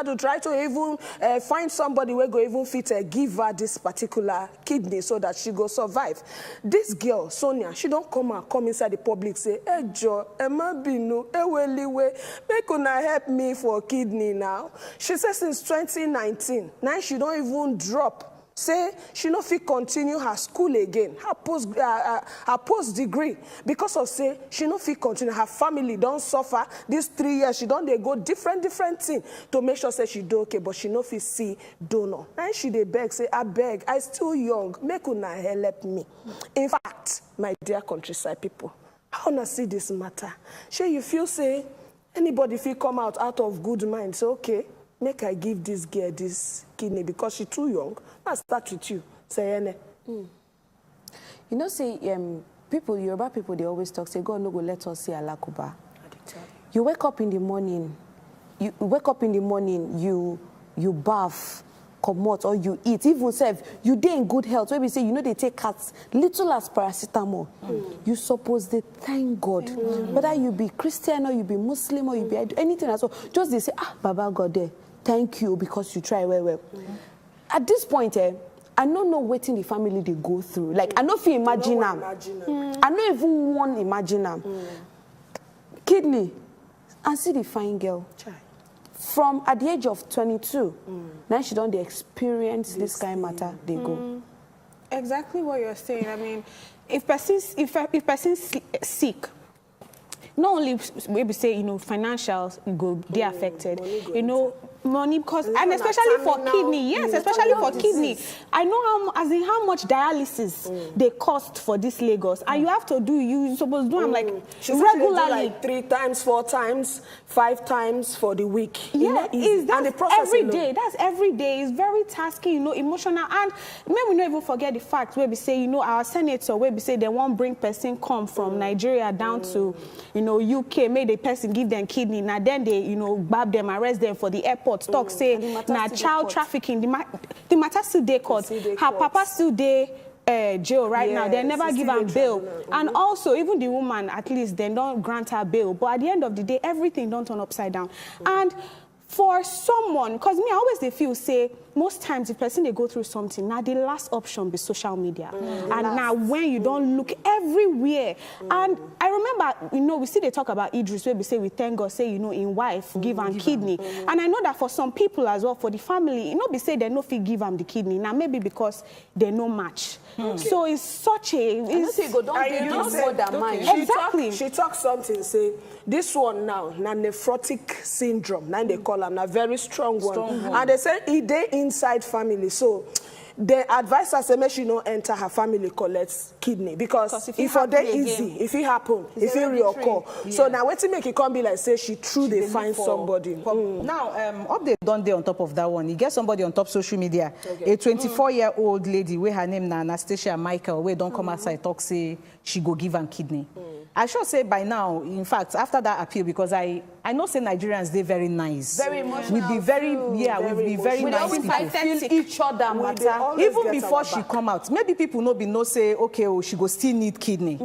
to try to even find somebody where go even fit give her this particular kidney so that she go survive. This girl, Sonia, she don't come inside the public say, "Hey Joe, Emma Binu, make una help me for kidney now." She says since 2019, now she don't even drop. Say she no fit continue her school again, her post degree, because of say she no fit continue. Her family don't suffer these 3 years. She don't they go different thing to make sure say she do okay, but she no fit see donor. Now she dey beg say, "I beg, I still young, make una help me." In fact, my dear countryside people, how una see this matter? Sure, you feel say anybody feel come out of good mind, say okay, make I give this girl this kidney because she too young. I start with you. Say, You know, say people, Yoruba people, they always talk, say, God no go let us see alakuba. You wake up in the morning, you bath, come out, or you eat. Even self, you dey in good health. When we say, you know, they take cats little as paracetamol. You suppose they thank God. Whether you be Christian or you be Muslim or you be anything as well. Just they say, Baba God there, thank you because you try well. At this point, I don't know what the family they go through. Like, I don't feel imagine them. I don't even want to imagine them. Kidney, and see the fine girl. From at the age of 22, now she don't experience this kind of matter, they go. Exactly what you're saying. I mean, if person's sick, not only maybe say, you know, financials go be affected, you know, money because, and especially for kidney, yes, especially for kidney. I know how much dialysis they cost for this Lagos, and you have to do, you supposed to do them like regularly, like 3 times, 4 times, 5 times for the week. Yeah, that's every day. That's every day. It's very tasking, you know, emotional, and maybe we not even forget the fact where we say, you know, our senator where we say they won't bring person come from Nigeria down to, you know, UK, make the person give them kidney. Now then they, you know, grab them, arrest them for the airport. Talk say now child trafficking. The matter still dey court. Her papa still dey jail right now. They never give her bail. And also even the woman, at least they don't grant her bail. But at the end of the day, everything don't turn upside down. And for someone, because me, I always they feel say most times the person they go through something, now the last option be social media. And now when you don't look everywhere. And I remember, you know, we see they talk about Idris where we say we thank God, say, you know, in wife, give am kidney. And I know that for some people as well, for the family, you know, be say they no fit give am the kidney. Now maybe because they no match. So it's such a exactly. She talks something, say this one now, nephrotic syndrome, now they call them a very strong one. And they say they inside family, so the advisor say make she no enter her family collects kidney because if for they easy, if it happen, if it reoccur. So now wait to make it come be like say she true they find somebody. Now update done there on top of that one. You get somebody on top social media, a 24-year-old lady where her name na Anastasia Michael, where don't come outside talk say she go give her kidney. I should say by now, in fact, after that appeal, because I know say Nigerians, they're very nice. Very emotional. We be very, we be very nice people. Feel each other matter. Even before she come out, maybe people no say, okay, oh, she go still need kidney.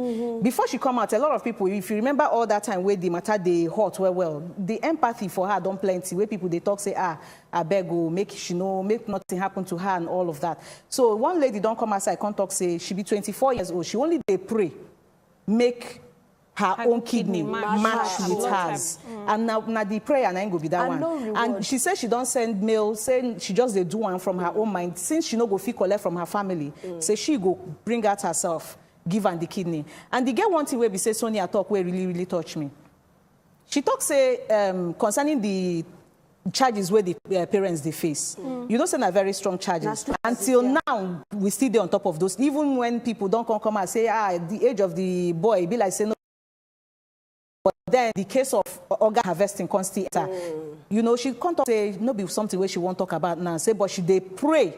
Before she come out, a lot of people, if you remember all that time where the matter they hot well, the empathy for her don't plenty. Where people they talk say, I beg go make she know, make nothing happen to her and all of that. So one lady don't come outside, come talk say she be 24 years old. She only they pray, make her own kidney match with hers. And now the prayer and ain't go be that one. And she said she don't send mail, saying she just they do one from her own mind. Since she no go fit collect from her family, say she go bring out herself, give her the kidney. And the get one thing where we say Sonia talk where really touch me. She talk say concerning the charges where the parents they face. You don't send a very strong charges. Until now, we still there on top of those. Even when people don't come and say, the age of the boy, be like say no. But then the case of organ harvesting constantly, you know, she can't say no be something where she won't talk about now. Say, but she they pray,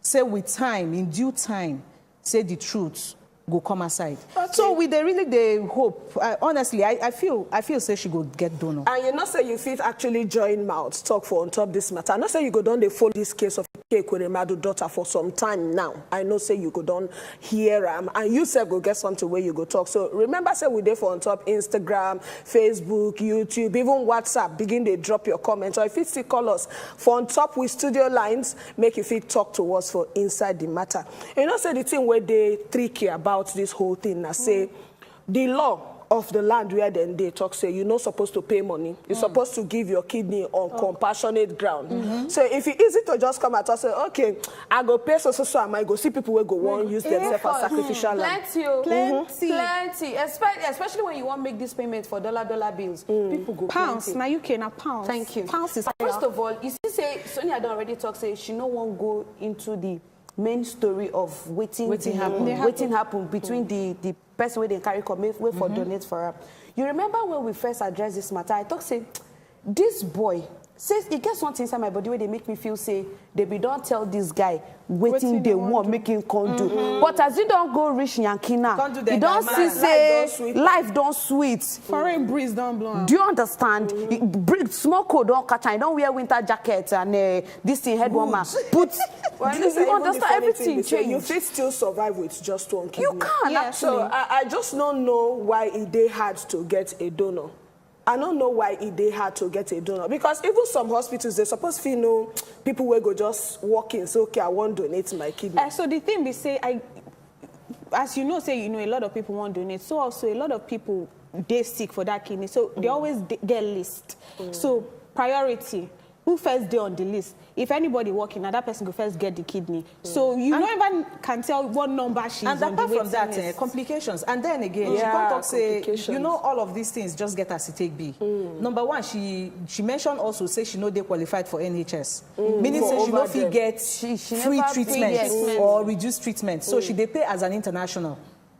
say with time, in due time, say the truth go come aside. So with the really the hope. Honestly, I feel say she go get donor. And you not say you fit actually join mouth talk for on top this matter. I not say you go down they follow this case of Ekweremadu daughter for some time now. I know say you go down hear and you say go get something where you go talk. So remember say we there for on top Instagram, Facebook, YouTube, even WhatsApp. Begin to drop your comments, or if you still call us for on top with studio lines, make you feel talk to us for inside the matter. You know, say the thing where they tricky about this whole thing. I say the law of the land where then they talk say you're not supposed to pay money. You're supposed to give your kidney on compassionate ground. So if it's easy to just come at us and say, okay, I go pay so I might go see people who go want use themselves as sacrificial lamb. Plenty. Especially when you want to make this payment for dollar bills. People go pounds. Now you can pounds. Thank you. Pounds is first of all, you see say Sonia don't already talk say she no one go into the main story of waiting happen between the person where they carry come wait for donate for her. You remember when we first addressed this matter, I talk say this boy says it gets something inside my body where they make me feel say they be don't tell this guy waiting they want making do. But as you don't go reach Yankina, you don't see say life don't sweet. Foreign breeze don't blow. Do you understand? Smoke coat don't catch. I don't wear winter jackets and this thing head warmer. Put you understand everything change. You fit still survive with just one kidney. You can. Yeah, so I just don't know why they had to get a donor. I don't know why they had to get a donor, because even some hospitals, they're supposed to know people will go just walk in, so okay, I want to donate my kidney. So the thing we say, as you know, a lot of people want to donate. So also a lot of people, they seek for that kidney. So they always get list. So priority, who first day on the list? If anybody walking, that person go first get the kidney. So you don't even can tell what number she's on. And apart from that, complications. And then again, she can't talk say, you know, all of these things just get as it take be. Number one, she mentioned also say she know they qualified for NHS. Meaning say she know fit get free treatment or reduced treatment. So she they pay as an international.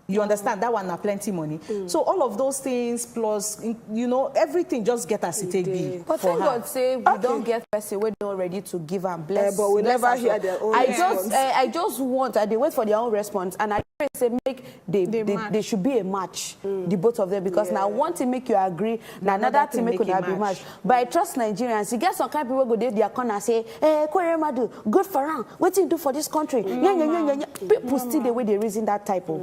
You understand? That one are plenty money. So all of those things plus, you know, everything just get as it take be. But thank God say we don't get person we're not ready to give and bless. But we never hear their own response. I just want, they wait for their own response, and I say make they should be a match, the both of them, because now one thing make you agree, now another thing make you be match. But I trust Nigerians. You get some kind of people go there, their corner and say, Ekweremadu, good for him. What do you do for this country? People still the way they reason that type of.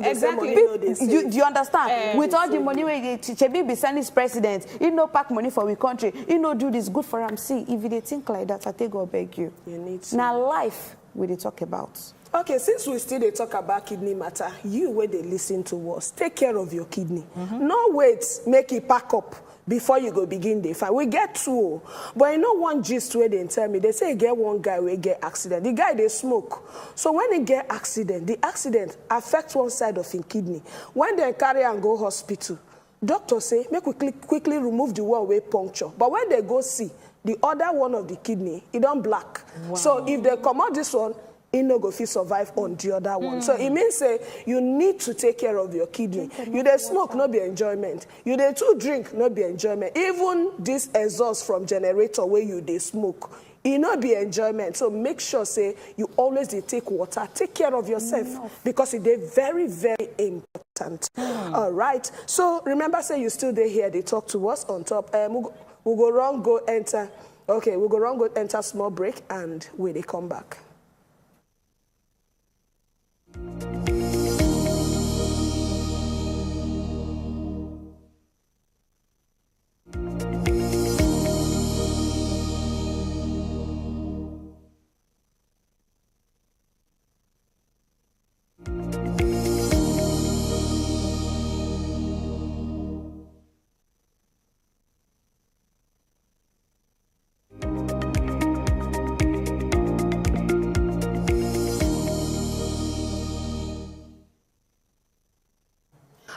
Exactly. Do you understand? With all the money where Chebi be sending his president, he no pack money for our country. He no do this good for him. See, if they think like that, I take God beg you. You need to. Now life we they talk about. Okay, since we still they talk about kidney matter, you where they listen to us, take care of your kidney. No wait, make it pack up before you go begin the fight. We get two, but you know one gist where they tell me, they say get one guy will get accident. The guy they smoke. So when they get accident, the accident affects one side of his kidney. When they carry and go hospital, doctors say make we quickly remove the one way puncture. But when they go see the other one of the kidney, it don't black. Wow. So if they come out this one, it no go fit survive on the other one. So it means say you need to take care of your kidney. You dey smoke, no be enjoyment. You dey too drink, no be enjoyment. Even this exhaust from generator where you dey smoke, it no be enjoyment. So make sure say you always dey take water. Take care of yourself because it is very, very important. All right. So remember, say you still dey here. They talk to us on top. We'll go wrong, go enter. Okay, we'll go wrong, go enter small break, and we they come back.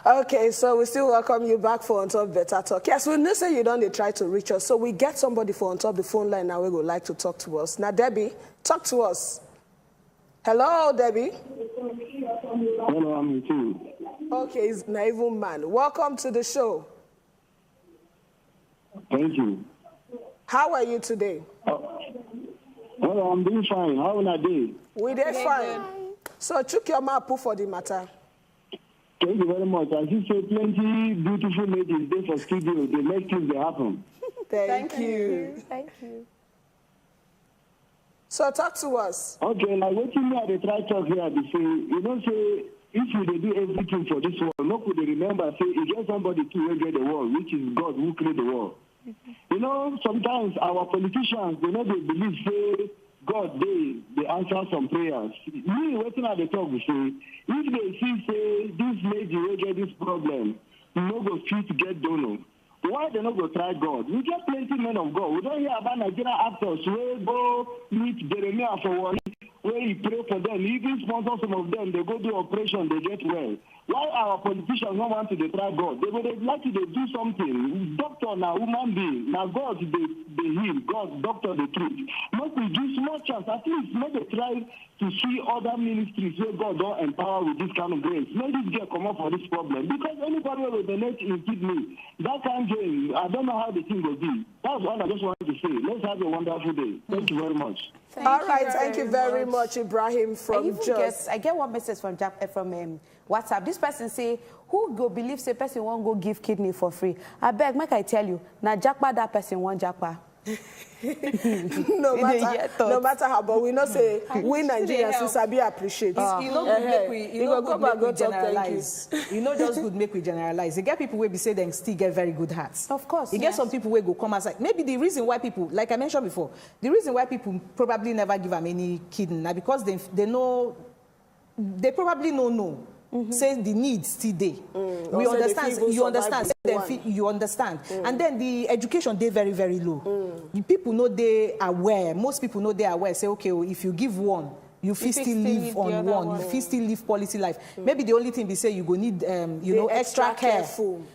Okay, so we still welcome you back for On Top Better Talk. Yes, we know say you don't try to reach us, so we get somebody for On Top the phone line now. We would like to talk to us. Now, Debbie, talk to us. Hello, Debbie. Hello, I'm with you. Okay, it's Naivu Man. Welcome to the show. Thank you. How are you today? Well, I'm doing fine. How are you? We did fine. So, check your map for the matter. Thank you very much. As you say, plenty beautiful ladies there for studio. They make things happen. Thank you. Thank you. So talk to us. Okay, like what you know, they try talk here, they say, you know, say, if they do everything for this world, no could they remember, say, if there's somebody to get the world, which is God who created the world. You know, sometimes our politicians, they know they believe, say, God, they answer some prayers. Me, waiting at the talk, we say, if they see, say, this lady will get this problem, no go fit to get donor. Why they not go try God? We get plenty men of God. We don't hear about Nigerian actors who go meet Jeremiah for one, where he pray for them. He even sponsor some of them. They go do operation, they get well. Why our politicians don't want to try God? They would like to do something. Doctor now, human being. Now God, they heal. God, doctor, the truth. Not to give small chance. At least not to try to see other ministries where God don't empower with this kind of grace. Let this girl come up for this problem. Because anybody will donate in kidney, that kind of game, I don't know how the thing will be. That's what I just wanted to say. Let's have a wonderful day. Thank you very much. Thank you very much, Ibrahim from Jos. I get one message from WhatsApp. This person say, who go believe say person won't go give kidney for free? I beg, make I tell you, na Jakpa that person want Jakpa. no matter how, but we not say we Nigerians is be appreciate. You know, just good make we generalize. You get people where we say they still get very good hearts. Of course. You get some people where go come outside. Maybe the reason why people, like I mentioned before, the reason why people probably never give them any kidney now because they know, they probably know. Say the need still there. We understand. You understand. You understand. And then the education they very, very low. The people know they aware. Most people know they aware. Say, okay, well, if you give one, you feel still live on one. You feel still live quality life. Maybe the only thing they say you go need, you know, extra care.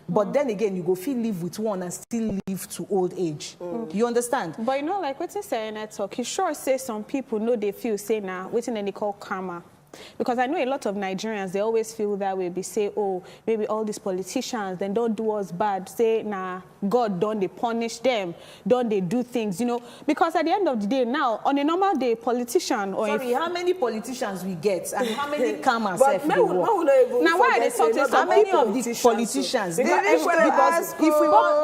But then again, you go feel live with one and still live to old age. You understand? But you know, like what you say in that talk, you sure say some people know they feel say now, what's in they call karma. Because I know a lot of Nigerians, they always feel that way. They say, oh, maybe all these politicians, then don't do us bad. Say, nah, God, don't they punish them? Don't they do things, you know? Because at the end of the day, now, on a normal day, politician or... Sorry, how many politicians we get? And how many karma self they work? Now, why are they talking to how many of the politicians? Because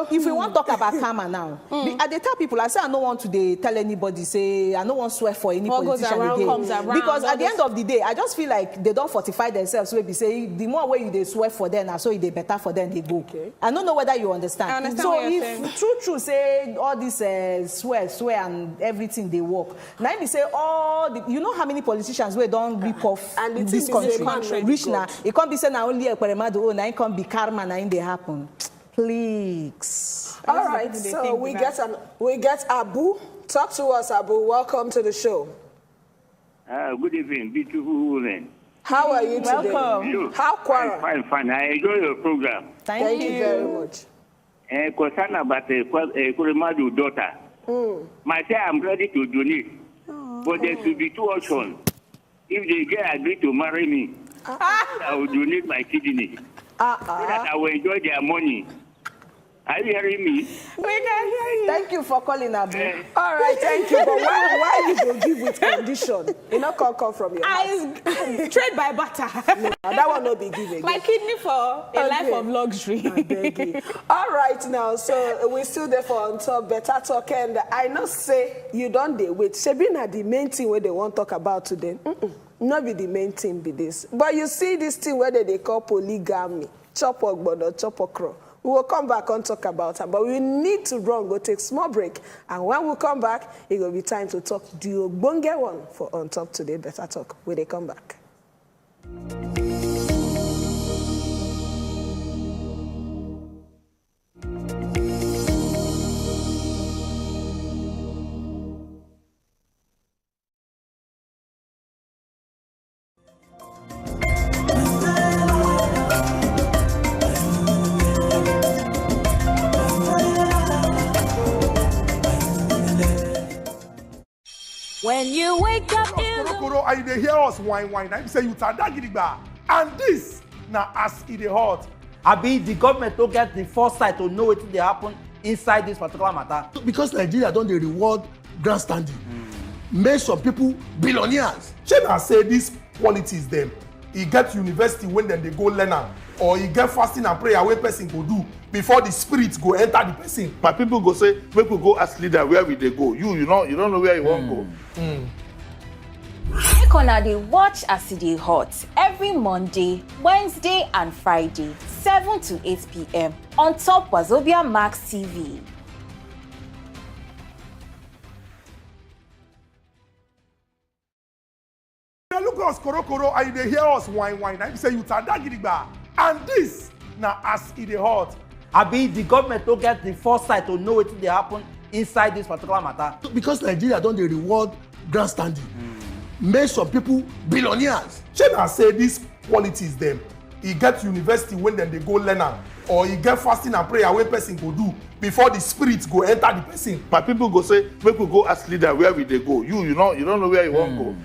if we want to talk about karma now, they tell people, I say, I don't want to tell anybody, say, I don't want to swear for any politician again. Because at the end of the day, I just feel like they don't fortify themselves. So we say the more way they swear for them, so they better for them they go. Okay. I don't know whether you understand. I understand so what you're if saying. true say all this swear and everything they work. Now we say all the, you know how many politicians we don't rip off and this country. Rich now it can't be saying now only Ekweremadu. Oh, now it can't be karma. Now they happen. Please. All right. So we get Abu. Talk to us, Abu. Welcome to the show. Good evening, beautiful women. How are you today? Welcome. How Kwara? Fine. I enjoy your program. Thank you very much. Concern about Ekweremadu daughter. Myself, I'm ready to donate. But there should be two options. If they get agree to marry me, I will donate my kidney. So that I will enjoy their money. Are you hearing me? We can hear you. Thank you for calling, Abu. All right, thank you. But why you don't give with condition? You not come from your house. Trade by butter. No, that one not be given. My kidney for a life of luxury. I beg you. All right now, so we're still there for on top better talk, and I know say you don't dey wait. Shebina the main thing where they want to talk about today. Not be the main thing be this, but you see this thing where they call polygamy, chop ogbono, chop okro. We will come back and talk about it, but we need to run, go take a small break. And when we come back, it will be time to talk the ogbonge one for On Top Today Better Talk. When they come back. When you wake up in the and they hear us whine. I say you tada gidigba. And this now as it hot. Abi the government don't get the foresight to know what they happen inside this particular matter. Because Nigeria don't they reward grandstanding. Make some people billionaires. Shey na say this politics them. E get university when then they go learn am. or you get fasting and prayer wey person go do before the spirit go enter the person. My people go say, make we go ask leader where we dey go. You don't know where you want go. Make una dey watch as e dey hot every Monday, Wednesday and Friday, 7 to 8 p.m. on top Wazobia Max TV. They look us koro and they hear us whine. I say you tada gidigba. And this now as e dey hot. Abi the government don't get the foresight to know wetin dey happen inside this particular matter. Because Nigeria don dey reward grandstanding. Make some people billionaires. Shey na say these qualities them. E get university when dem dey go learn am, or e get fasting and prayer wey person go do before the spirit go enter the person. My people go say, make we go ask leader where we dey go. You don't know where you want go.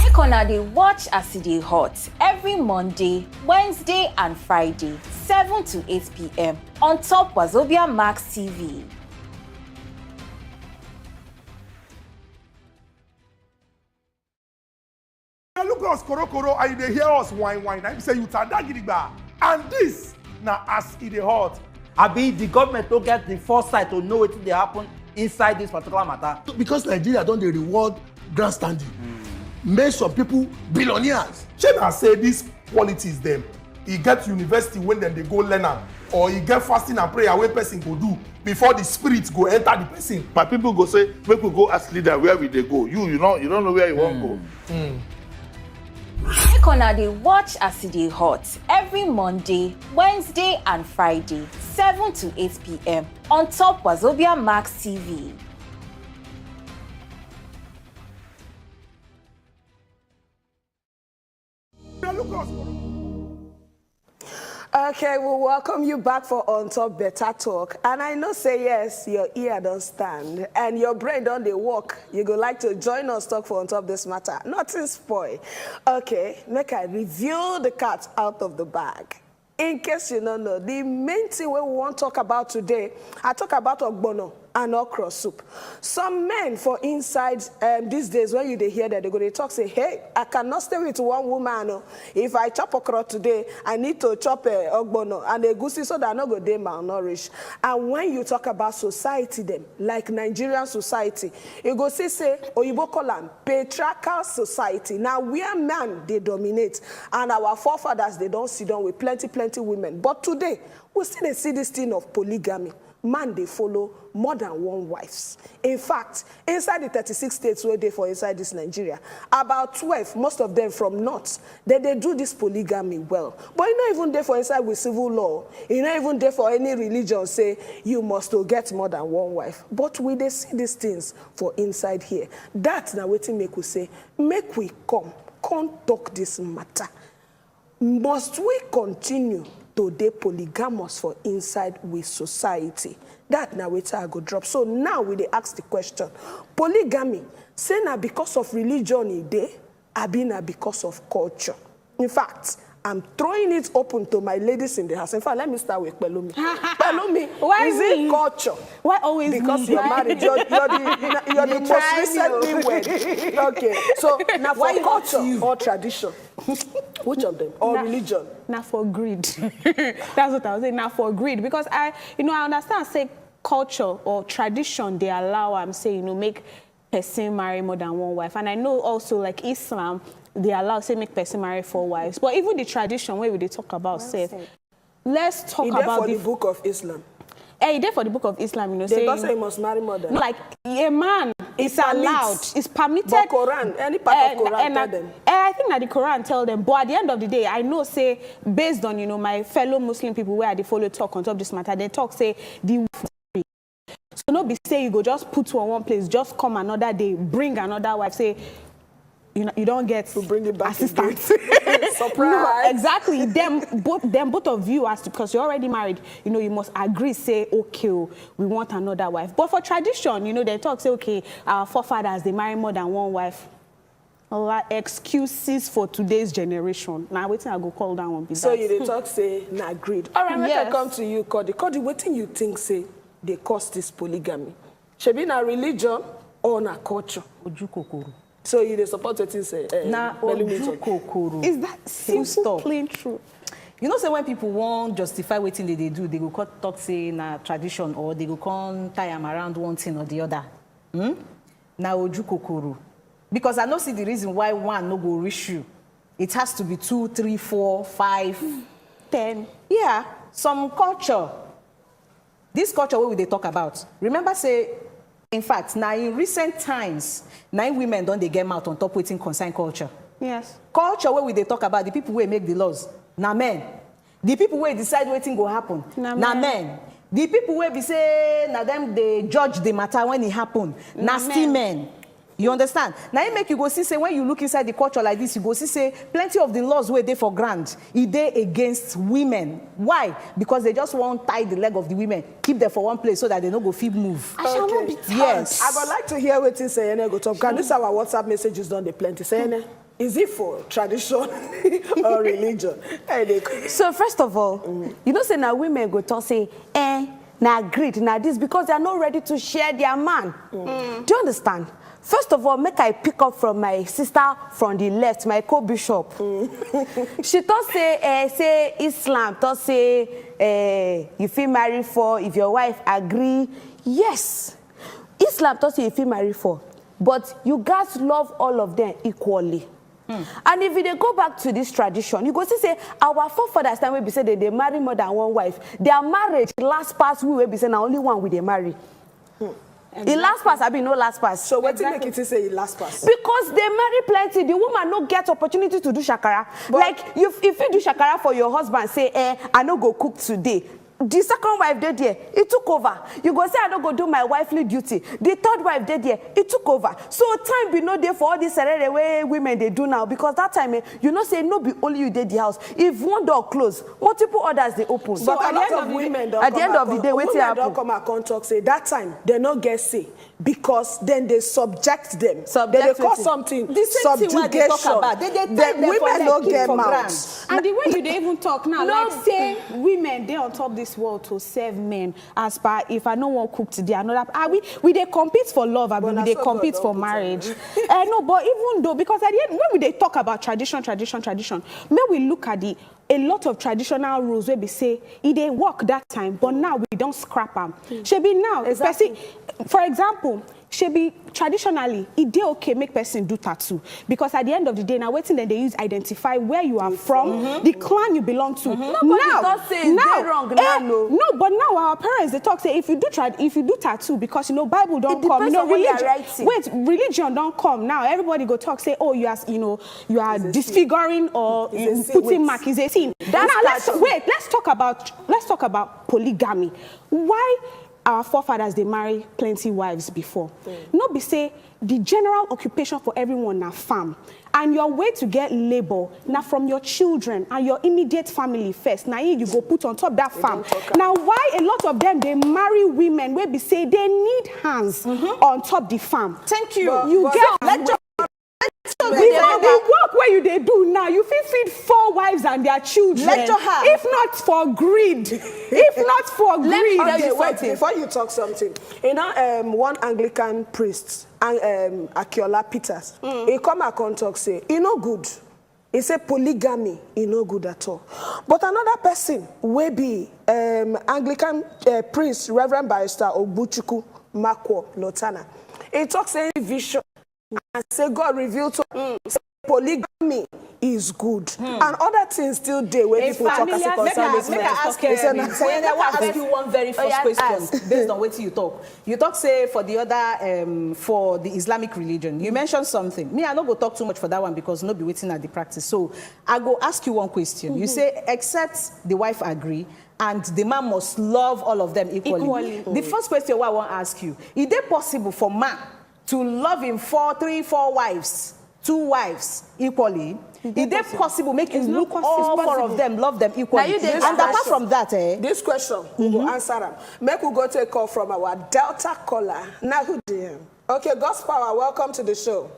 Make una dey watch as e dey hot every Monday, Wednesday and Friday, 7 to 8 p.m. on top Wazobia Max TV. They look us koro and they hear us whine. I say you tada gidigba. And this now as e dey hot. Abi the government don't get the foresight to know wetin dey happen inside this particular matter. Because Nigeria don dey reward grandstanding. Make some people billionaires. Shey na say these qualities them. E get university when dem dey go learn am, or e get fasting and prayer wey person go do before the spirit go enter the person. My people go say, make we go ask leader where we dey go. You don't know where you want go. Make una dey watch as e dey hot every Monday, Wednesday and Friday, 7 to 8 p.m. on top Wazobia Max TV. They look us. Okay, we'll welcome you back for On Top Better Talk. And I know say yes, your ear don't stand and your brain don't dey work. You go like to join us talk for On Top this matter. Nothing spoil. Okay, make I reveal the cat out of the bag. In case you don't know, the main thing we want to talk about today, I talk about ogbono and okra soup. Some men for inside these days, when you they hear that, they go to talk, say, hey, I cannot stay with one woman. Oh. If I chop okra today, I need to chop ogbono and egusi so that I not go dey malnourished. And when you talk about society, them like Nigerian society, you go say, Oyibo call am patriarchal society. Now we are men, they dominate, and our forefathers they don't sit down with plenty women. But today we still see this thing of polygamy. Man, they follow more than one wives. In fact, inside the 36 states where they for inside this Nigeria, about 12, most of them from north, they do this polygamy well. But you not even there for inside with civil law. You not even there for any religion say you must get more than one wife. But we they see these things for inside here. That's now what make we say, make we come talk this matter. Must we continue to dey polygamous for inside with society? That now wait I go drop. So now we dey ask the question: polygamy, say na because of religion e dey, abi na because of culture? In fact, I'm throwing it open to my ladies in the house. In fact, let me start with Pelumi. Pelumi, why is it culture? Why always because me? you're married? You're the most recently wed. Okay, so now for culture or tradition? Which of them? Or religion? Now for greed. That's what I was saying. Now for greed, because I understand. Say culture or tradition, they allow. I'm saying make person marry more than one wife, and I know also like Islam, they allow say make person marry 4 wives. But even the tradition where they talk about say, let's talk about the book of Islam. Hey, there for the book of Islam, they don't say you must marry more than. Like a man is allowed, it's permitted. But Quran, any part of Quran tell them. I think that the Quran tell them. But at the end of the day, I know say based on my fellow Muslim people where they follow talk on top of this matter, they talk say the. So no be say you go just put to one place, just come another day, bring another wife, say. You don't get to bring it back assistance. Surprise. No, exactly. Them both of you, because you're already married, you must agree, say, okay, we want another wife. But for tradition, they talk, say, okay, our forefathers, they marry more than one wife. Excuses for today's generation. Now, waiting, I go call down one. So you talk, say, nah, agreed. All right, yes. I come to you, Cody. Cody, what thing you think, say, they cause this polygamy? Should be na religion or na culture? So you dey support wetin say? Na oju kokoro. Is that simple, plain truth? You know, say when people won't justify wetin they do, they go talk say na tradition, or they go come tie am around one thing or the other. Na oju kokoro. Because I no see the reason why one no go reach you. It has to be 2, 3, 4, 5, 10. Yeah, some culture. This culture wey we dey talk about. Remember say, in fact, now in recent times, 9 women don't they get out on top waiting concern culture. Yes. Culture where we they talk about the people who make the laws. Na men. The people where decide waiting go happen. Na men. The people where be say na them they judge the matter when it happen. Na still men. You understand? Now it make you go see say when you look inside the culture like this, you go see say plenty of the laws where they for grant, it they against women. Why? Because they just won't tie the leg of the women, keep them for one place so that they don't go feel move. I shall not be tired. Yes. I would like to hear what you say. Go talk. Can this our WhatsApp messages done the plenty? Say, is it for tradition or religion? So first of all, you know say now women go talk say, now greed, now this because they are not ready to share their man. Do you understand? First of all, make I pick up from my sister from the left, my co-bishop. She thought say Islam, thought say you feel marry for if your wife agree. Yes, Islam thought say you feel marry for, but you guys love all of them equally. And if they go back to this tradition, you go see say our forefathers time we be say they marry more than one wife. Their marriage last pass we will be say now only one we they marry. Exactly. In last pass, I mean no last pass. So what do you make it say in last pass? Because they marry plenty. The woman no get opportunity to do shakara. But like if you do shakara for your husband, say, I no go cook today. The second wife did there, it took over. You go say I don't go do my wifely duty. The third wife did there, it took over. So time be no there for all this way women they do now, because that time you know say no be only you did the house. If one door close, multiple others they open. So but a lot of women at the end of the day, wait till happen. Don't come and talk say that time they no get say because then they subject them. They call something the same thing what they talk about. They women don't get mouth. And the way you they even talk now, like say women they on top this world to serve men as per if I no want cook today, another we they compete for love, I mean, we they compete for marriage. No, but even though because at the end when we they talk about tradition, may we look at a lot of traditional rules where we say it they work that time, but now we don't scrap them. Should be now, exactly. For example, should be traditionally it dey okay make person do tattoo because at the end of the day now waiting then they use identify where you are from, the clan you belong to. Now wrong now, no, but now our parents they talk say if you do tattoo because you know Bible don't come, you know religion don't come. Now everybody go talk say oh you are disfiguring or putting mark is a sin. Now let's talk about polygamy. Why our forefathers they marry plenty wives before? Not be say the general occupation for everyone na farm, and your way to get labor now from your children and your immediate family first. Now you go put on top that farm. Now why a lot of them they marry women where be say they need hands on top the farm? Thank you. The work where you they do now, you feed 4 wives and their children. If not for greed, wait, before you talk something, you know, one Anglican priest, Akiola Peters, he come and talk say, he no good. He say polygamy, he no good at all. But another person will be Anglican priest, Reverend Barrister Ogbuchukwu Makwo Lotana. He talks saying vision. And say God revealed to say polygamy is good and other things still there where people talk as a concern. I ask you one very first question based on what you talk. You talk say for the other for the Islamic religion. You mentioned something. Me I not go talk too much for that one because no be waiting at the practice. So I go ask you one question. You say except the wife agree and the man must love all of them equally. The first question I want to ask you, is it possible for man to love him 3, 4 wives, 2 wives equally? Is it possible make you look all 4 of them, love them equally? And apart from that, this question, we will answer them. Make we go take a call from our Delta caller. Now who do? Okay, God's power, welcome to the show.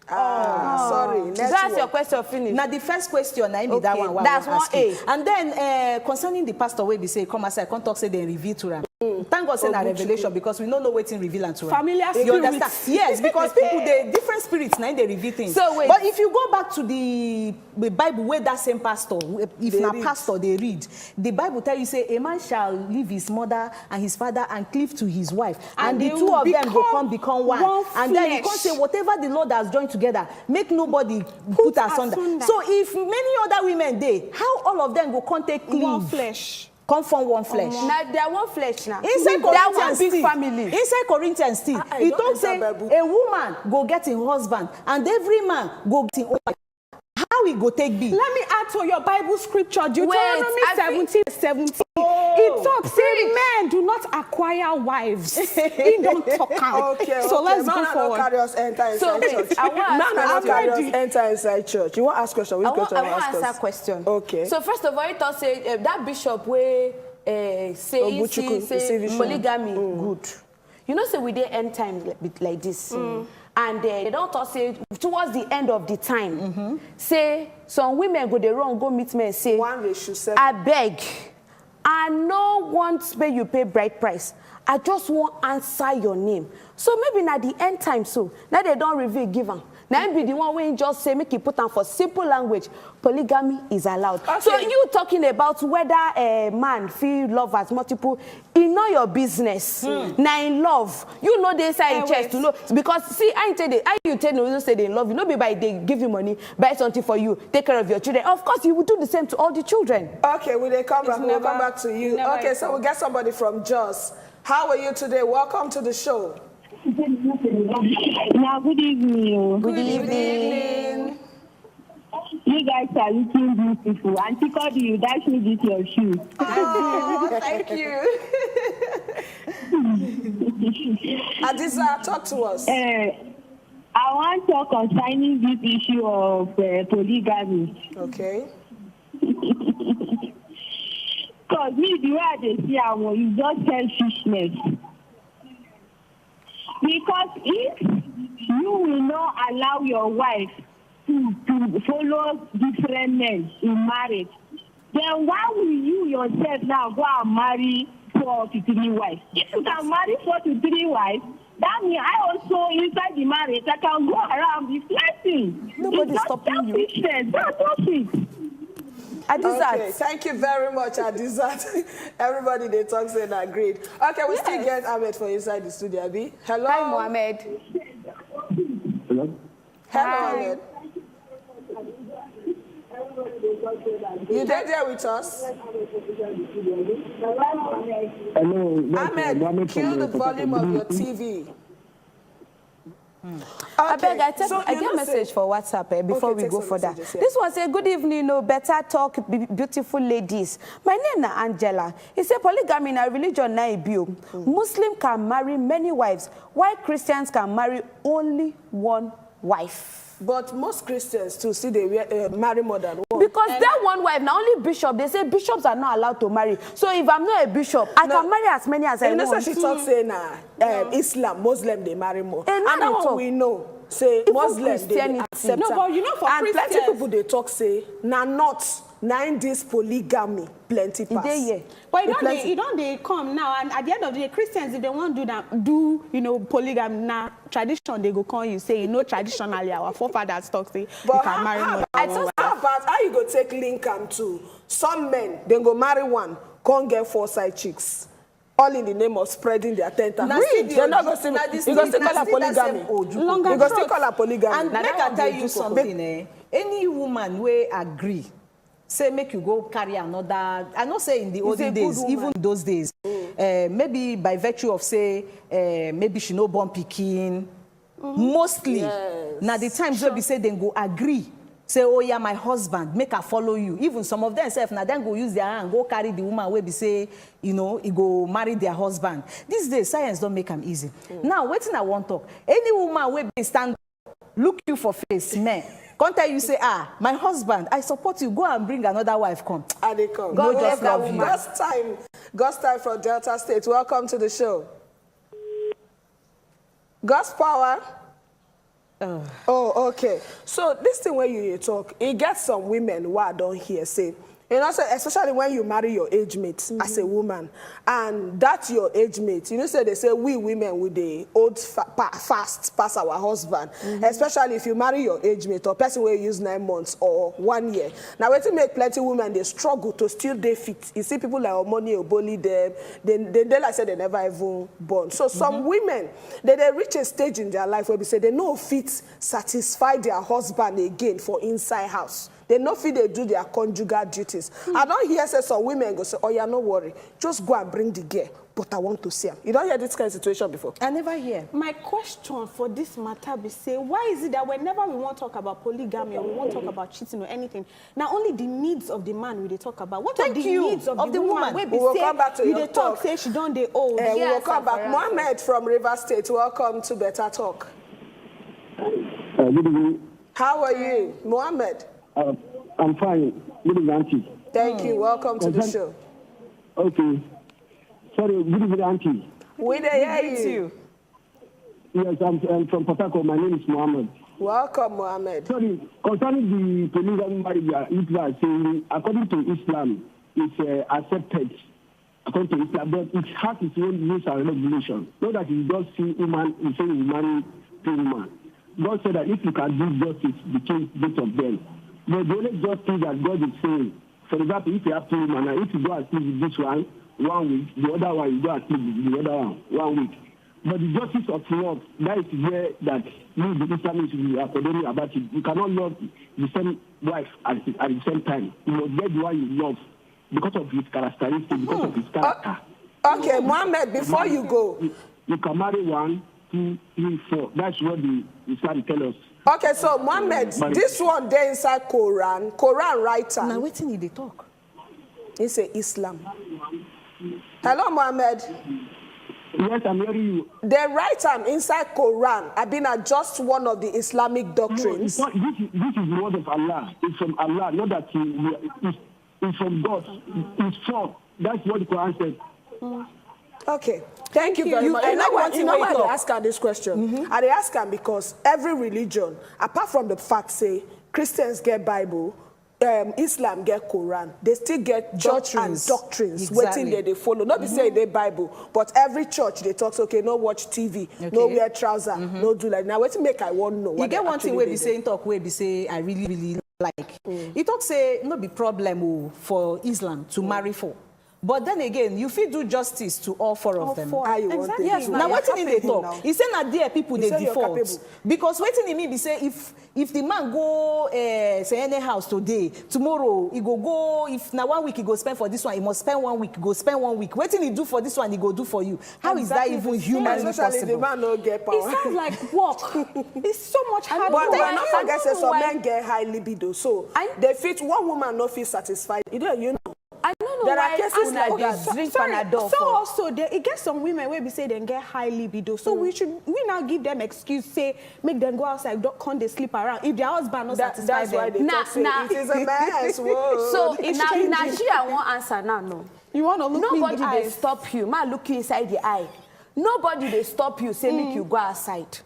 Sorry. That's your question finished. Now the first question, I that one. That's one A. And then concerning the pastor where they say come aside, come talk say they reveal to them. Thank God saying a revelation because we don't know what's in reveal and to familiar you spirits. understand? Yes, because people they different spirits now they reveal things. So wait. But if you go back to the Bible where that same pastor, if na pastor they read, the Bible tell you say a man shall leave his mother and his father and cleave to his wife, and the two of them will become one. And then you can't say whatever the Lord has joined together, make nobody put asunder. So if many other women they, how all of them go contact cleave? One flesh. Come from one flesh. Now they are one flesh now. Inside they are one Corinthians big still. family. Inside Corinthians still. He don't say a woman go get a husband and every man go get a wife. How he go take be? Let me add to your Bible scripture, Deuteronomy 17:17. Oh, it talks, say men do not acquire wives. He don't talk out. So let's go forward. Carry us enter inside church. Carry us enter inside church. You want to ask question? Which question? I want to answer question. Okay. So first of all, it all say that bishop where say polygamy good. You know, say we dey end times like this. And they don't talk say towards the end of the time, say some women go the wrong go meet men say 1:7. I beg, I no want pay you pay bride price. I just want answer your name. So maybe at the end time so now they don't reveal given. Now be the one when just say make you put on for simple language. Polygamy is allowed. Okay. So you talking about whether a man feel love as multiple, in not your business. Now in love, you know they say in chest to know because see I ain't tell you, you tell you say they love you. No be by they give you money, buy something for you, take care of your children. Of course you will do the same to all the children. Okay, will they come back? We'll come back to you. Okay, so we'll get somebody from Jos. How are you today? Welcome to the show. Now, good evening. Good evening. You guys are looking beautiful. Auntie Cody, you dash me this your shoe. Oh, thank you. Adisa, talk to us. I want to talk concerning this issue of polygamy. Okay. Because me, the way they see is just selfishness. Because if you will not allow your wife to follow different men in marriage, then why will you yourself now go and marry 4 to 3 wives? If you can marry 4 to 3 wives, that means I also, inside the marriage, I can go around be flirting. Nobody's stopping you. That's all it. Okay, thank you very much, Adizat. Everybody they talk saying agreed. Okay, we still get Ahmed for inside the studio, Abi. Hello. Hi, Mohammed. Hello. Hello, Ahmed. You there with us? Hello. Ahmed, kill the volume of your TV. I beg, I get a message for WhatsApp before we go further. This one say, good evening, better talk, beautiful ladies. My name is Angela. He said polygamy in a religion na ibio. Muslim can marry many wives, while Christians can marry only one wife. But most Christians too see they marry more than one. Because that one wife, now only bishop, they say bishops are not allowed to marry. So if I'm not a bishop, I can marry as many as I want. You know, so she talks saying Islam, Muslim, they marry more. And that one we know, say Muslim, they accept. No, but you know for and Christians, plenty people they talk say, not this polygamy, plenty pass. But you don't they come now, and at the end of the day, Christians, if they want to do polygamy now, tradition they go call you say, traditionally our forefathers talk say you can marry more than one wife. How you go take link am to some men, then go marry one, can't get 4 side chicks. All in the name of spreading their tentacles. You're not going to still call her polygamy. You go still call her polygamy. And make I tell you something, any woman will agree, say make you go carry another, I not say in the olden days, even those days, maybe by virtue of say, maybe she no born pikin, mostly, now the times where we say then go agree, say, oh yeah, my husband, make her follow you. Even some of them self, now then go use their hand, go carry the woman where we say, he go marry their husband. These days, science don't make them easy. Now, waiting I want to talk. Any woman where be stand, look you for face, man. Can't tell you say, my husband, I support you, go and bring another wife, come. And they come. God just love you. God's time from Delta State. Welcome to the show. God's power. Oh, okay. So this thing where you talk, it gets some women who I don't hear say, You know, so especially when you marry your age mate as a woman, and that's your age mate. You know, so they say we women with the old fast pass our husband, especially if you marry your age mate or person where you use 9 months or 1 year. Now, when to make plenty women, they struggle to still they fit. You see people like Omoni or Boli, they like say they never even born. So some women, they reach a stage in their life where we say they no fit satisfy their husband again for inside house. They no feel they do their conjugal duties. I don't hear say some women go say, oh yeah, no worry, just go and bring the girl, but I want to see him. You don't hear this kind of situation before? I never hear. My question for this matter be say, why is it that whenever we want to talk about polygamy or we want to talk about cheating or anything, now only the needs of the man we talk about? What are the needs of the woman? We will come back to your talk. Say she don't dey old. We will come back. Mohammed from River State, welcome to Better Talk. Good evening. How are you, Mohammed? I'm fine. Good evening, Auntie. Thank you. Welcome to the show. Okay. Sorry, good evening, Auntie. We hear you. Yes, I'm from Port Harcourt. My name is Mohammed. Welcome, Mohammed. Sorry, concerning the polygamy marriage, Islam are saying, according to Islam, it's accepted. According to Islam, but it has its own rules and regulations. Not that you just see woman, you say you marry two women. God said that if you can do justice between both of them, but the only justice that God is saying, for example, if you have two women, and if you go and sleep with this one 1 week, the other one you go and sleep with the other one 1 week. But the justice of love, that is where that you, the Islamists, are condemning about it. You cannot love the same wife at the same time. You must get the one you love because of his characteristics, because of his character. Okay, Mohammed, before you go. You can marry 1, 2, 3, 4. That's what the Islam tell us. Okay, so Mohammed, this one there inside Quran writer. Now waiting in the talk. He say Islam. Hello, Mohammed. Yes, I'm hearing you. They write inside Quran. I've been just one of the Islamic doctrines. No, this is the word of Allah. It's from Allah, not that it's from God. It's from. That's what the Quran said. Okay. Thank you very much. You know why I ask her this question? I ask her because every religion, apart from the fact, say, Christians get Bible, Islam get Quran, they still get church and doctrines waiting there they follow. Not be say they Bible, but every church they talk, okay, no watch TV, no wear trouser, no do like. Now, what make I want to know? You get one thing where we say in talk, where we say, I really like. You talk say, no be problem for Islam to marry for. But then again, you feel do justice to all 4 of them. Exactly. Yes, now waiting in the talk. He say that there people they default. Because waiting in me be say if the man go say any house today, tomorrow he go if now 1 week he go spend for this one, he must spend 1 week, go spend 1 week. Waiting he do for this one, he go do for you. How is that even humanly possible? The man no get power. It sounds like work. It's so much harder. But not forget say some men get high libido, so they fit one woman not feel satisfied. You know. I don't know there why are cases like that. Drink Panadol. So also, it gets some women where we say they get high libido. So we now give them excuse, say, make them go outside, don't come they sleep around. If their husband not satisfied them. That's why they talk, say, it is a man's world. So now she I won't answer now, no. You want to look Nobody in the eyes. They stop you. Man, look you inside the eye. Nobody they stop you, say make you go outside.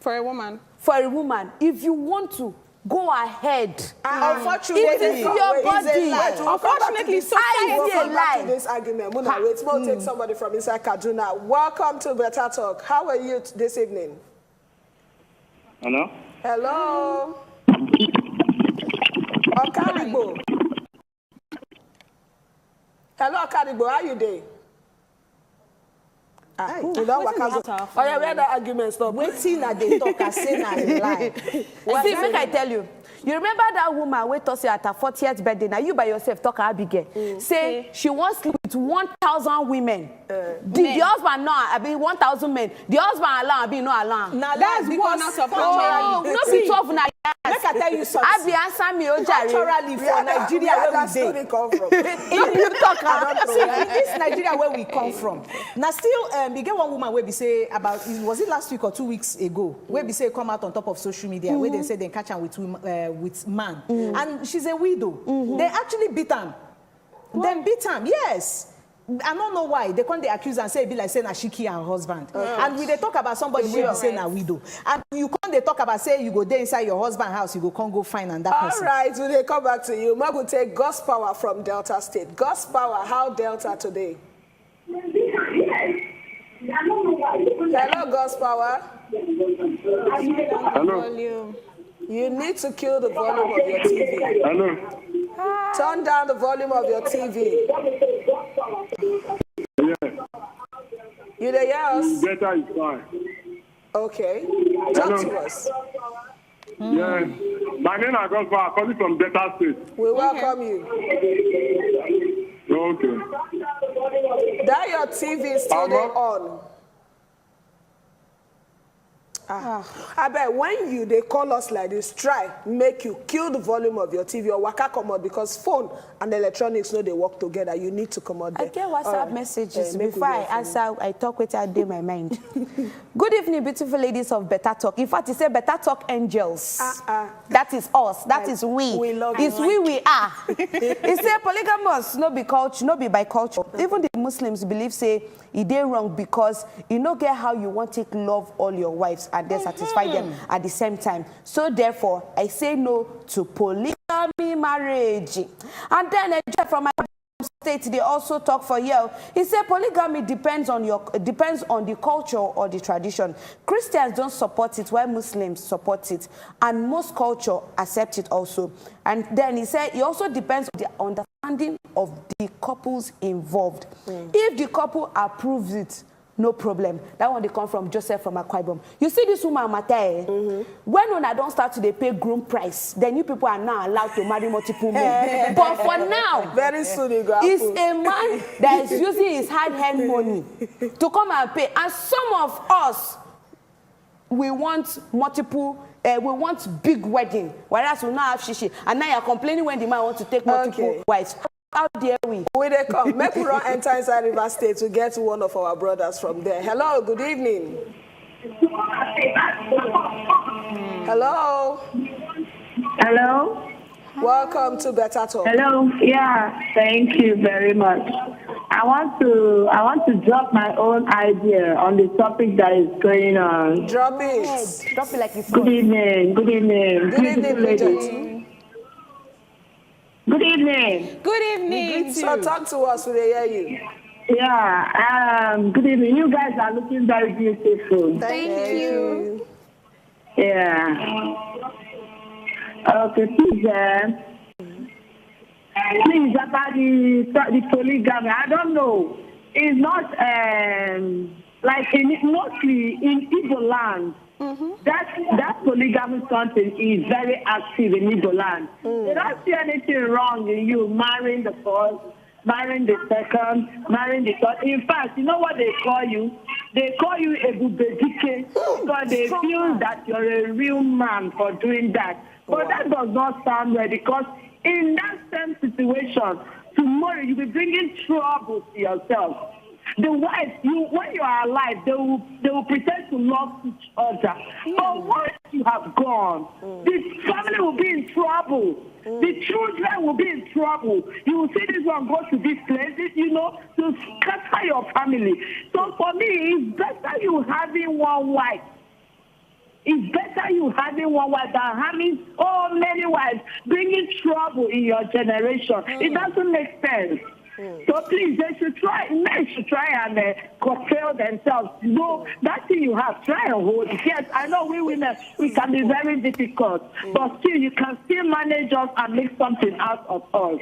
For a woman. For a woman, if you want to, go ahead. Unfortunately, it is your body. Unfortunately, society a lie. This argument, we'll take somebody from inside Kaduna. Welcome to Better Talk. How are you this evening? Hello. Hello. Okaribo. Hello, Okaribo. How are you doing? You know what? Oh, yeah, we had that argument. Stop. Waiting that they talk, I say na lie. See, make I tell you. You remember that woman wait to say at her 40th birthday? Now you by yourself talk Abigail. Say she wants to sleep with 1,000 women. The husband no, I mean 1,000 men. The husband allow, I mean no allow. Now that's because of no be tough now. Make I tell you something. I be answer me naturally for Nigeria where we dey. Come from. If you talk see, this Nigeria where we come from. Now still, we get one woman where we say about was it last week or 2 weeks ago where we say come out on top of social media where they say they catch her with man and she's a widow. They actually beat her. Then beat her. Yes. I don't know why. They come, they accuse and say, it be like saying Ashiki and husband. And we they talk about somebody who be saying a widow. And you come, they talk about, say, you go there inside your husband's house, you go come go find and that person. All right, when they come back to you, Mag will take God's power from Delta State. God's power, how Delta today? Hello, God's power. Hello. You need to kill the volume of your TV. Hello. Turn down the volume of your TV. Yeah. You there, yes? Better is fine. Okay. Talk to us. Yeah. My name is Godfather, calling from Delta State. We welcome you. Okay. That your TV is still there on. I bet when they call us like this, try make you kill the volume of your TV or waka come out, because phone and electronics they work together. You need to come out there. I get WhatsApp messages before I answer. I talk with I do my mind. Good evening, beautiful ladies of Better Talk. In fact, it's a Better Talk angels. That is us. That is we. We love it's you. We are. It's a polygamous, no be culture, no be by culture. Even the Muslims believe say it dey wrong because you no get how you want to love all your wives and then satisfy them at the same time. So therefore, I say no to polygamy marriage. And then from my state, they also talk for you. He said polygamy depends on the culture or the tradition. Christians don't support it, while Muslims support it, and most culture accept it also. And then he said it also depends on the understanding of the couples involved. If the couple approves it, no problem. That one they come from Joseph from Ekweremadu. You see this woman Mate, when I don't start to pay groom price, then you people are now allowed to marry multiple men. But for now, very soon it's a man that is using his hard-earned money to come and pay. And some of us, we want multiple, we want big wedding, whereas we now have shishi. And now you're complaining when the man wants to take multiple wives. How dare we? Where they come? Make we run enter inside River State to get one of our brothers from there. Hello, good evening. Hello. Hello. Welcome to Better Talk. Hello. Yeah, thank you very much. I want to drop my own idea on the topic that is going on. Drop it. Drop it like it's Good evening. Good evening. Good evening, Bridget. Good evening. Good evening. So talk to us, we hear you. Yeah, good evening. You guys are looking very beautiful. Thank you. Yeah. Okay, please about the polygamy. I don't know. It's not like mostly in Igbo land. That polygamy something is very active in Igbo land. They don't see anything wrong in you marrying the first, marrying the second, marrying the third. In fact, you know what they call you? They call you a bubedike because they feel that you're a real man for doing that. But that does not sound right, because in that same situation, tomorrow you'll be bringing trouble to yourself. The wife, when you are alive, they will pretend to love each other. But once you have gone, the family will be in trouble. The children will be in trouble. You will see this one go to this place, to scatter your family. So for me, it's better you having one wife. It's better you having one wife than having so many wives, bringing trouble in your generation. It doesn't make sense. So please, men should try and curtail themselves. That thing you have, try and hold it. Yes, I know we women, we can be very difficult, but still, you can still manage us and make something out of us.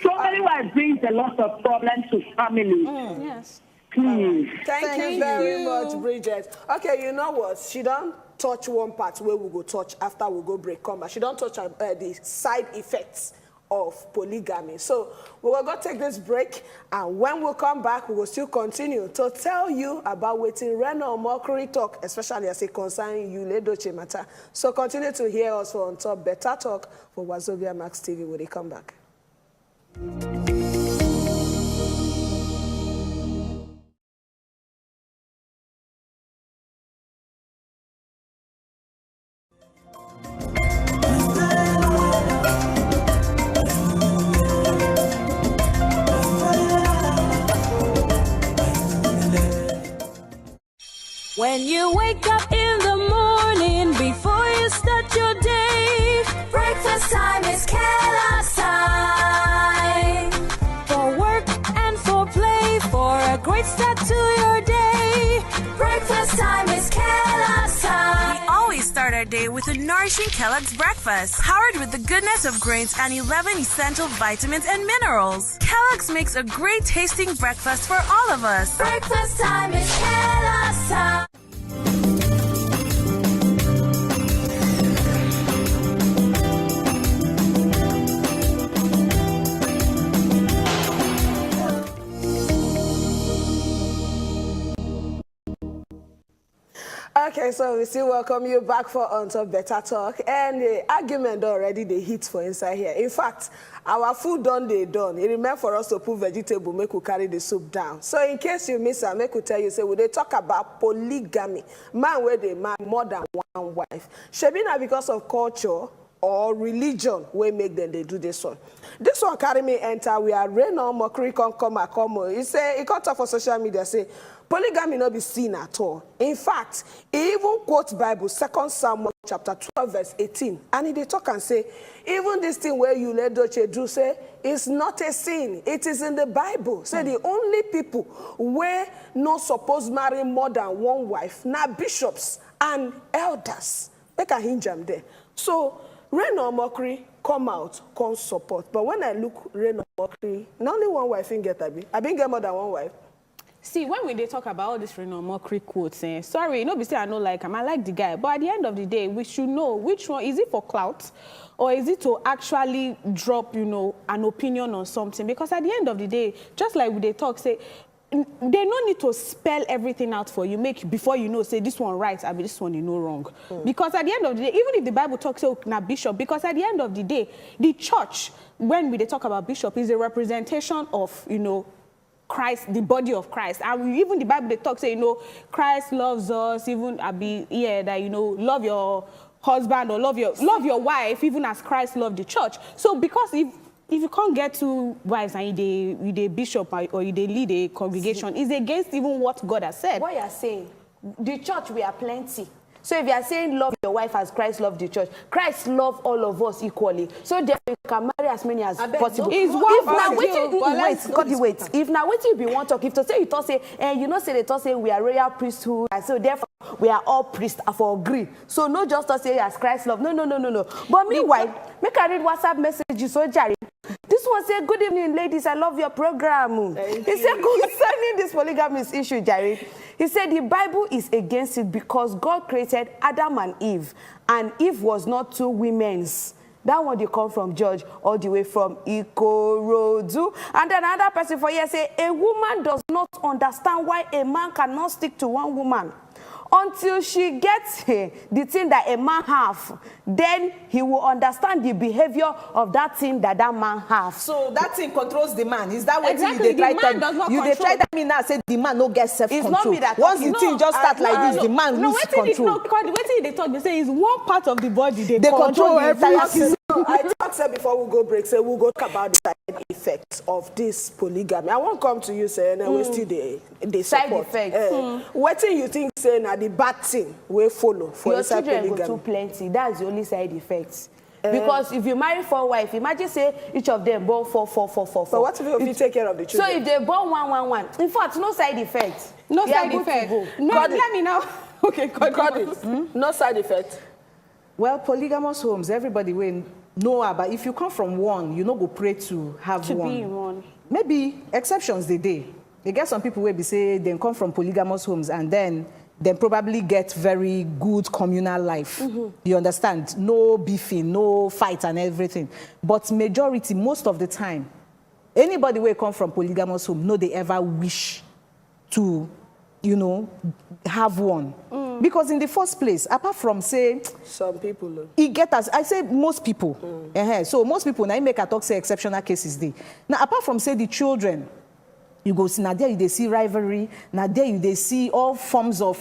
So many wives brings a lot of problems to family. Yes. Please. Thank you very much, Bridget. Okay, you know what? She don't touch one part where we go touch after we go break. Come back. She don't touch the side effects of polygamy. So we will go take this break, and when we come back, we will still continue to tell you about wetin Rena Omokri talk, especially as it concerns you, Ledoche matter. So continue to hear us on top Better Talk for Wazobia Max TV when they come back. When you wake up in the morning before you start your day, breakfast time is Kellogg's time. For work and for play, for a great start to your day, breakfast time is Kellogg's time. We always start our day with a nourishing Kellogg's breakfast, powered with the goodness of grains and 11 essential vitamins and minerals. Kellogg's makes a great tasting breakfast for all of us. Breakfast time is Kellogg's time. Okay, so we still welcome you back for On Top Better Talk. And the argument already they hit for inside here. In fact, our food done. You remember for us to put vegetable, make we carry the soup down. So in case you miss it, make we tell you, say, they talk about polygamy. Man where they marry more than one wife. Shebina because of culture or religion, we make them they do this one. This one carry me enter, we are rain on mockery, come. He say, he can't talk for social media, say, polygamy not be seen at all. In fact, he even quotes Bible, 2 Samuel chapter 12, verse 18. And they talk and say, even this thing where you let Doche do say, it's not a sin. It is in the Bible. Say the only people where not supposed marry more than one wife, now bishops and elders. Make a hinge them there. So, Rain or mockery, come out, come support. But when I look Rain or mockery, not only one wife in get I been get more than one wife. See, when they talk about all this Rain or mockery quotes, sorry, no be say I don't like him. I like the guy. But at the end of the day, we should know which one, is it for clout? Or is it to actually drop, an opinion on something? Because at the end of the day, just like they talk, say, they no need to spell everything out for you, before you know, say this one right, I mean this one you know wrong. Because at the end of the day, even if the Bible talks about bishop, because at the end of the day, the church, when they talk about bishop, is a representation of, Christ, the body of Christ. And even the Bible, they talk, say, Christ loves us, even, love your husband or love your wife, even as Christ loved the church. So because if you can't get two wives and you the bishop or you lead a congregation, it's against even what God has said. What you are saying, the church, we are plenty. So if you are saying love your wife as Christ loved the church, Christ loved all of us equally. So therefore you can marry as many as possible. If now wait till you be one talk. If to say you talk say, say they talk say we are royal priesthood, and so therefore we are all priests for agree. So not just to say as Christ love. No. But meanwhile, make I read WhatsApp messages so Jerry. This one said, good evening, ladies. I love your program. He said, concerning this polygamous issue, Jerry, he said the Bible is against it because God created Adam and Eve was not two women's. That one they come from George, all the way from Ekweremadu. And then another person for here say, a woman does not understand why a man cannot stick to one woman. Until she gets the thing that a man have, then he will understand the behavior of that thing that man have. So that thing controls the man. Is that what exactly. you try that me now say the man no get self-control? It's not me that once the thing just start like this, the man lose control. What they talk, they say is one part of the body they control everything. I talked before we go break, say we'll go talk about the side effects of this polygamy. I won't come to you saying we still the side effects. What do you think saying are the bad thing we follow for your children go too plenty? That's the only side effects. Because if you marry 4 wives, imagine say each of them born 4. But what if you take care of the children? So if they born 1. In fact, no side effects. No side effects. No, let me know. Okay, got it. No side effects. Well, polygamous homes, everybody will know about. If you come from one, you no go pray to have one. Be in one. Maybe exceptions they day. They get some people where they say they come from polygamous homes and then they probably get very good communal life. You understand? No beefing, no fight and everything. But majority, most of the time, anybody where come from polygamous home, no they ever wish to, have one. Because in the first place, apart from say some people, it get us. I say most people. So most people now make a talk say exceptional cases they. Now apart from say the children, you go see now there they see rivalry. Now there they see all forms of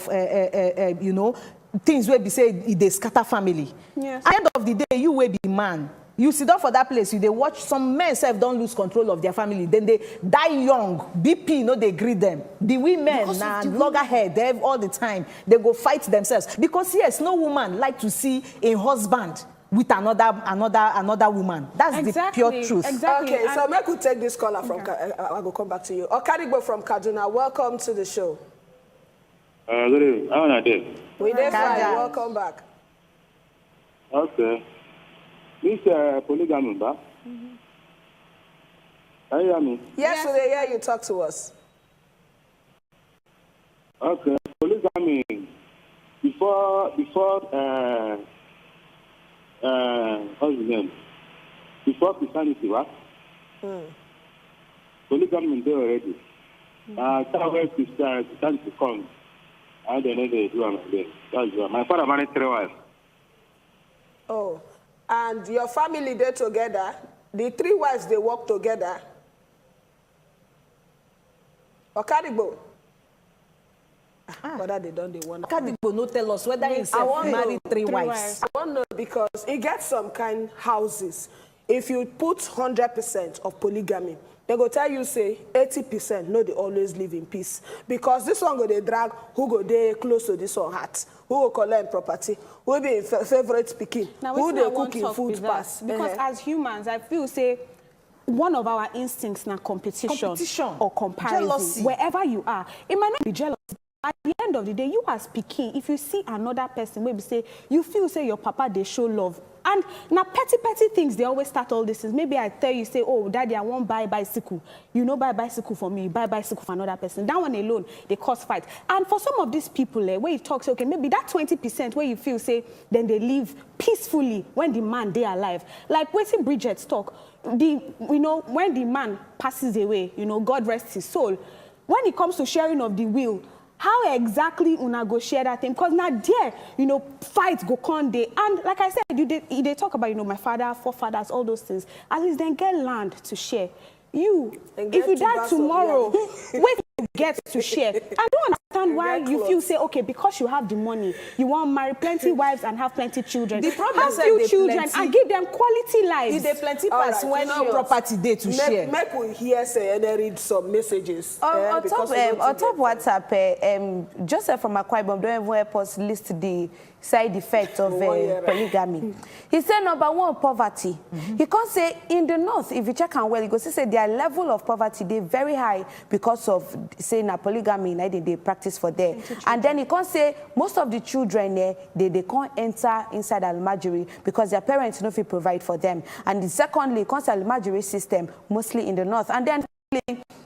things where we say they scatter family. Yes. At the end of the day, you will be man. You sit down for that place, you they watch some men self don't lose control of their family. Then they die young. BP, no, they greet them. The women, nah, loggerhead, they have all the time. They go fight themselves. Because yes, no woman like to see a husband with another woman. That's the pure truth. Exactly. Okay, so I could take this caller from, I will come back to you. Okadibo from Kaduna, welcome to the show. Good evening. How are you? We did fine. Welcome back. Okay. This polygamy, can you hear me? Yes, so they hear you. Talk to us. Okay. Polygamy. Before what's his name? Before Christianity, right? Polygamy is there already. Where Christianity comes, I don't know they do it. That's why. My father married 3 wives. Oh, and your family, they together? The 3 wives, they work together? Okadibo? Whether they don't, they want. Okadibo no tell us whether he's married 3 wives. I want to know because it gets some kind houses. If you put 100% of polygamy, they go tell you, say, 80%, no, they always live in peace. Because this one go they drag, who go they close to this one heart, who go collect property, who will be in favorite speaking, who they cook in food pass. Because as humans, I feel, say, one of our instincts now competition or comparison. Jealousy. Wherever you are, it might not be jealousy. At the end of the day, you are speaking. If you see another person, maybe say, you feel, say, your papa, they show love. And now petty things, they always start all these things. Maybe I tell you, say, oh, daddy, I won't buy bicycle. You know, buy bicycle for me, buy bicycle for another person. That one alone, they cause fight. And for some of these people, where you talk, say, okay, maybe that 20% where you feel, say, then they live peacefully when the man, they are alive. Like, waiting Bridget's talk, when the man passes away, God rest his soul. When it comes to sharing of the will, how exactly una go share that thing? Because now there, fights go con day. And like I said, they talk about, my father, forefathers, all those things. At least then get land to share. If you die tomorrow, wait to get to share. I don't understand why you feel, say, okay, because you have the money, you want to marry plenty wives and have plenty children. The problem have few children and give them quality lives. If they plenty pass when no property day to share. Make we hear, say, and then read some messages. On top WhatsApp, Joseph from Akwa Ibom don't even help us list the side effects of polygamy. He said, number one, poverty. He can't say, in the north, if you check on well, he goes, he said their level of poverty, they're very high because of, say, polygamy, they practice for there. And then he can't say, most of the children there, they can't enter inside Almajiri because their parents don't provide for them. And secondly, it comes to Almajiri system, mostly in the north. And then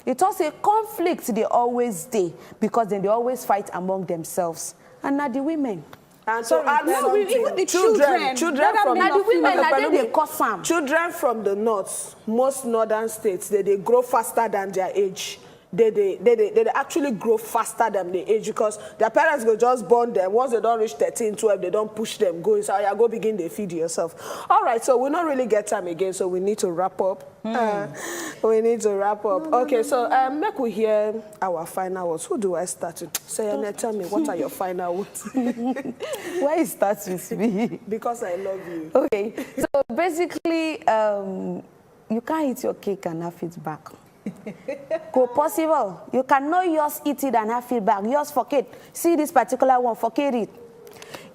it also conflict, they always stay because then they always fight among themselves. And now the women. And so even the children from the women, they cause harm. Children from the north, most northern states, they grow faster than their age. They actually grow faster than the age because their parents go just born them. Once they don't reach 13, 12, they don't push them. Go inside, go begin to feed yourself. All right, so we don't really get time again, so we need to wrap up. We need to wrap up. Okay, so make we hear our final words. Who do I start with? Say, tell me, what are your final words? Why it starts with me? Because I love you. Okay, so basically, you can't eat your cake and have it back. Go possible. You cannot just eat it and have it back. Just forget. See this particular one, forget it.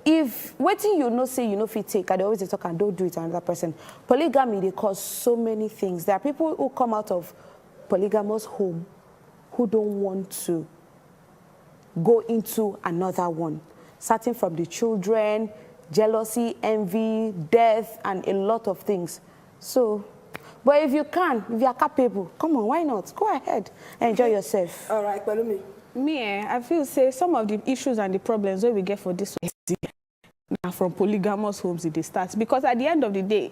If waiting say you know fit take, I always talk and don't do it to another person. Polygamy, they cause so many things. There are people who come out of polygamous home who don't want to go into another one. Starting from the children, jealousy, envy, death, and a lot of things. So, but if you can, if you are capable, come on, why not? Go ahead and enjoy yourself. All right, Pelumi. I feel, say, some of the issues and the problems that we get for this now from polygamous homes, they start. Because at the end of the day,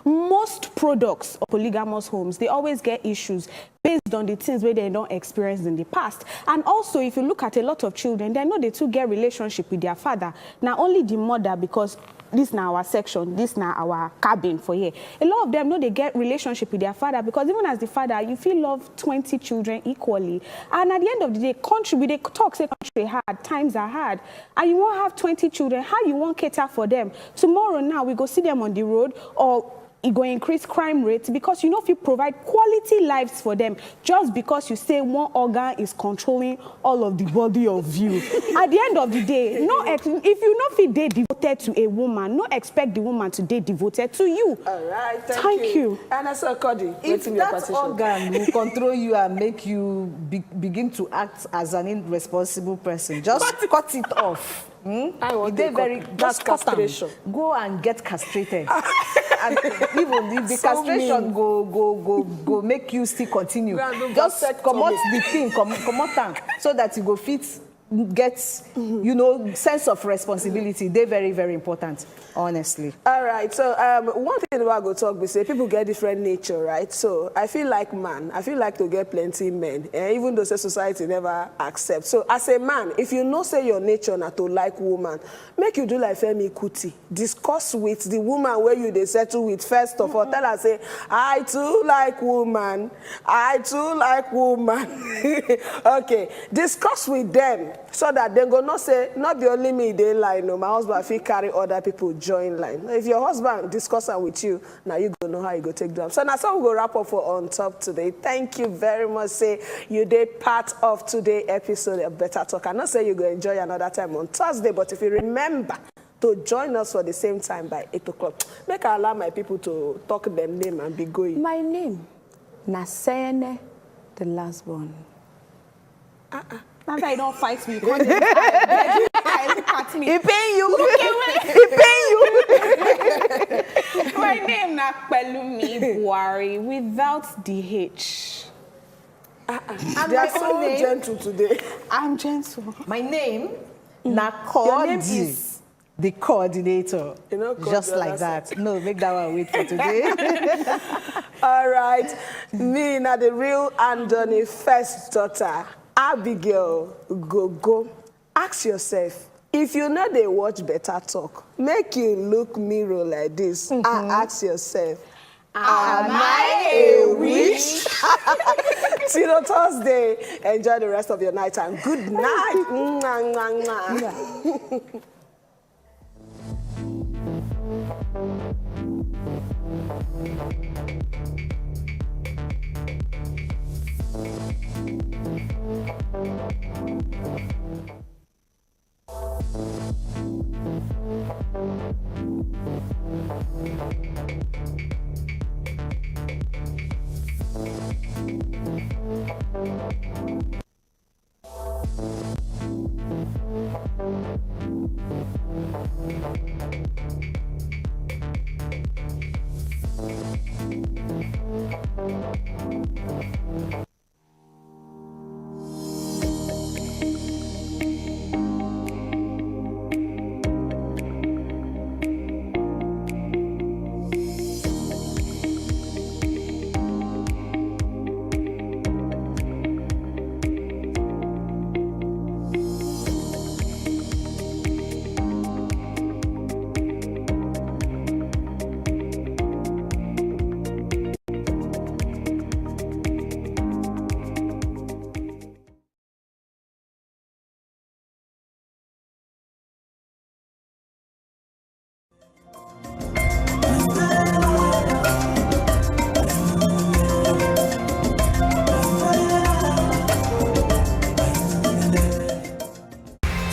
most products of polygamous homes, they always get issues based on the things where they don't experience in the past. And also, if you look at a lot of children, they know they too get relationship with their father. Now, only the mother, because this now our section, this now our cabin for here. A lot of them know they get relationship with their father because even as the father, you feel love 20 children equally. And at the end of the day, country, they talk, say country hard, times are hard. And you won't have 20 children, how you won't cater for them? Tomorrow now, we go see them on the road or it going to increase crime rates because you know if you provide quality lives for them just because you say one organ is controlling all of the body of you. At the end of the day, if you not feel they devoted to a woman, no expect the woman to be devoted to you. All right, thank you. And that's Cody. If that organ will control you and make you begin to act as an irresponsible person, just cut it off. That's castration. Go and get castrated. And even if the castration go make you still continue, just come out the thing, come out so that you go fit get sense of responsibility. They're very, very important, honestly. All right, so one thing about go talk, we say people get different nature, right? So I feel like to get plenty men, even though society never accepts. So as a man, if you know say your nature not to like woman, make you do like Femi Kuti. Discuss with the woman where you they settle with first of all. Tell her say, I too like woman. I too like woman. Okay, discuss with them. So that they go not say, not be only me they line, no, my husband feel carry other people join line. If your husband discuss with you, now you go know how you go take them. So now we go wrap up for On Top today. Thank you very much. Say you did part of today's episode of Better Talk. I not say you go enjoy another time on Thursday, but if you remember to join us for the same time by 8 o'clock, make I allow my people to talk their name and be going. My name, Nasene, the last one. Now that you don't fight me, look at me. He paying you. He paying you. My name na Pelumi Buari without the H. They are so gentle today. I'm gentle. My name na Cody, the coordinator. Just like that. No, make that one wait for today. All right. Me na the real Andoni first daughter. Abigail, go. Ask yourself, if you know they watch Better Talk, make you look mirror like this and ask yourself, am I a witch? Till Thursday, enjoy the rest of your night and good night.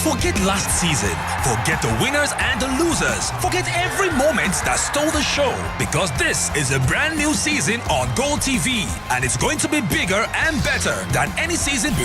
Forget last season. Forget the winners and the losers. Forget every moment that stole the show. Because this is a brand new season on Gold TV. And it's going to be bigger and better than any season